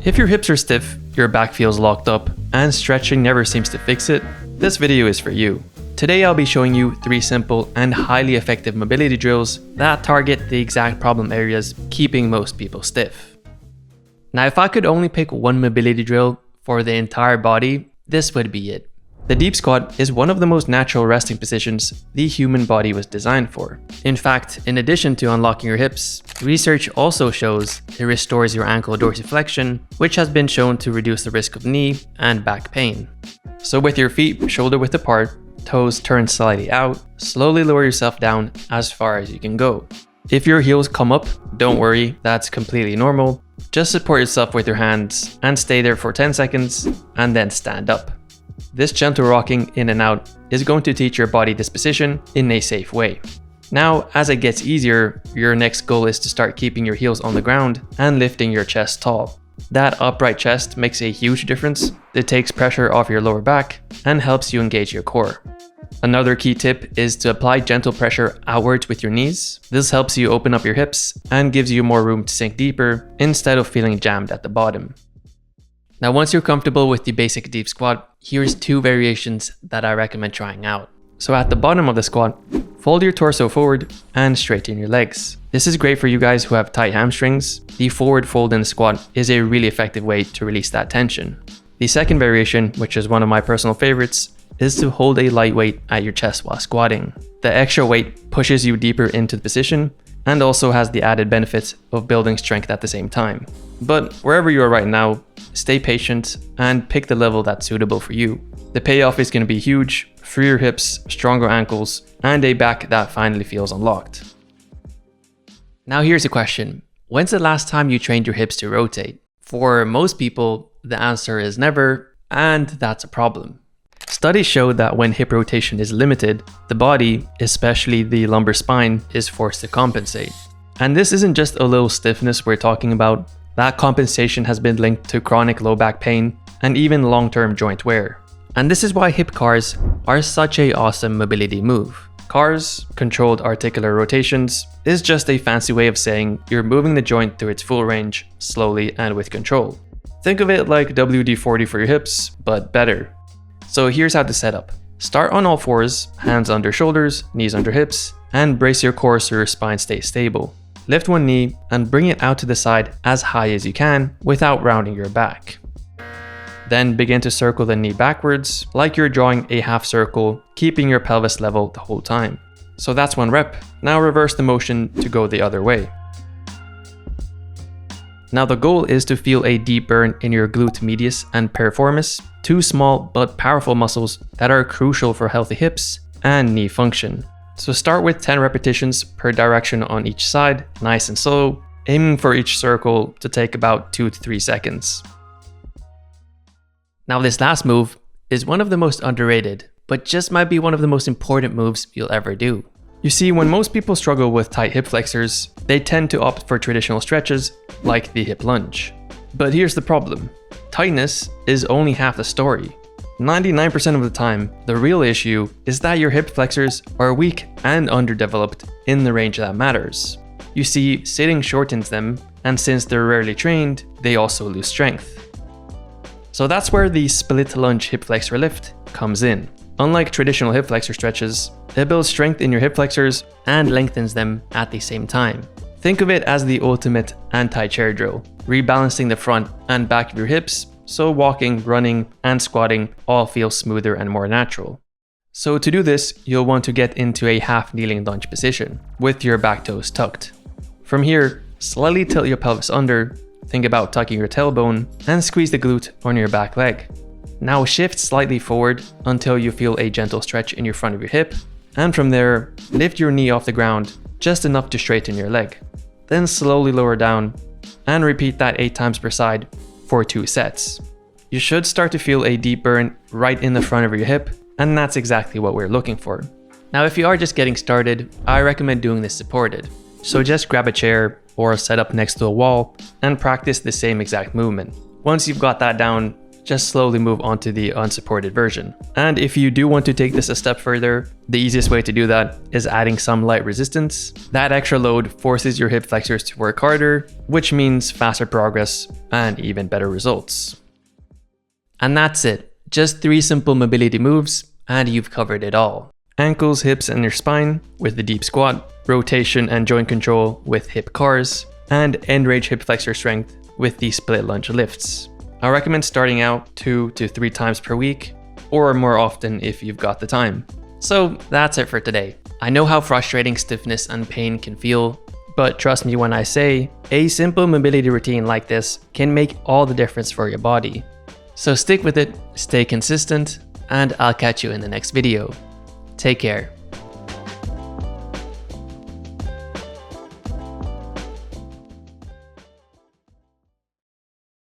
If your hips are stiff, your back feels locked up, and stretching never seems to fix it, this video is for you. Today I'll be showing you 3 simple and highly effective mobility drills that target the exact problem areas keeping most people stiff. Now if I could only pick one mobility drill for the entire body, this would be it. The deep squat is one of the most natural resting positions the human body was designed for. In fact, in addition to unlocking your hips, research also shows it restores your ankle dorsiflexion, which has been shown to reduce the risk of knee and back pain. So with your feet shoulder width apart, toes turned slightly out, slowly lower yourself down as far as you can go. If your heels come up, don't worry, that's completely normal. Just support yourself with your hands and stay there for 10 seconds and then stand up. This gentle rocking in and out is going to teach your body this position in a safe way. Now, as it gets easier, your next goal is to start keeping your heels on the ground and lifting your chest tall. That upright chest makes a huge difference. It takes pressure off your lower back and helps you engage your core. Another key tip is to apply gentle pressure outwards with your knees. This helps you open up your hips and gives you more room to sink deeper instead of feeling jammed at the bottom. Now once you're comfortable with the basic deep squat, here's 2 variations that I recommend trying out. So at the bottom of the squat, fold your torso forward and straighten your legs. This is great for you guys who have tight hamstrings. The forward fold in the squat is a really effective way to release that tension. The second variation, which is one of my personal favorites, is to hold a light weight at your chest while squatting. The extra weight pushes you deeper into the position and also has the added benefits of building strength at the same time. But wherever you are right now, stay patient and pick the level that's suitable for you. The payoff is going to be huge: freer hips, stronger ankles, and a back that finally feels unlocked. Now here's a question. When's the last time you trained your hips to rotate? For most people, the answer is never, and that's a problem. Studies show that when hip rotation is limited, the body, especially the lumbar spine, is forced to compensate. And this isn't just a little stiffness we're talking about. That compensation has been linked to chronic low back pain and even long-term joint wear. And this is why hip cars are such an awesome mobility move. Cars, controlled articular rotations, is just a fancy way of saying you're moving the joint through its full range, slowly and with control. Think of it like WD-40 for your hips, but better. So here's how to set up. Start on all fours, hands under shoulders, knees under hips, and brace your core so your spine stays stable. Lift one knee and bring it out to the side as high as you can without rounding your back. Then begin to circle the knee backwards like you're drawing a half circle, keeping your pelvis level the whole time. So that's 1 rep. Now reverse the motion to go the other way. Now the goal is to feel a deep burn in your glute medius and piriformis, 2 small but powerful muscles that are crucial for healthy hips and knee function. So start with 10 repetitions per direction on each side, nice and slow, aiming for each circle to take about 2 to 3 seconds. Now this last move is one of the most underrated, but just might be one of the most important moves you'll ever do. You see, when most people struggle with tight hip flexors, they tend to opt for traditional stretches like the hip lunge. But here's the problem. Tightness is only half the story. 99% of the time, the real issue is that your hip flexors are weak and underdeveloped in the range that matters. You see, sitting shortens them, and since they're rarely trained, they also lose strength. So that's where the split lunge hip flexor lift comes in. Unlike traditional hip flexor stretches, it builds strength in your hip flexors and lengthens them at the same time. Think of it as the ultimate anti-chair drill, rebalancing the front and back of your hips so walking, running, and squatting all feel smoother and more natural. So to do this, you'll want to get into a half kneeling lunge position with your back toes tucked. From here, slightly tilt your pelvis under, think about tucking your tailbone, and squeeze the glute on your back leg. Now shift slightly forward until you feel a gentle stretch in your front of your hip, and from there, lift your knee off the ground just enough to straighten your leg. Then slowly lower down, and repeat that 8 times per side for 2 sets. You should start to feel a deep burn right in the front of your hip, and that's exactly what we're looking for. Now if you are just getting started, I recommend doing this supported. So just grab a chair or set up next to a wall and practice the same exact movement. Once you've got that down, just slowly move on to the unsupported version. And if you do want to take this a step further, the easiest way to do that is adding some light resistance. That extra load forces your hip flexors to work harder, which means faster progress and even better results. And that's it. Just 3 simple mobility moves and you've covered it all. Ankles, hips, and your spine with the deep squat, rotation and joint control with hip cars, and end range hip flexor strength with the split lunge lifts. I recommend starting out 2 to 3 times per week, or more often if you've got the time. So that's it for today. I know how frustrating stiffness and pain can feel, but trust me when I say, a simple mobility routine like this can make all the difference for your body. So stick with it, stay consistent, and I'll catch you in the next video. Take care.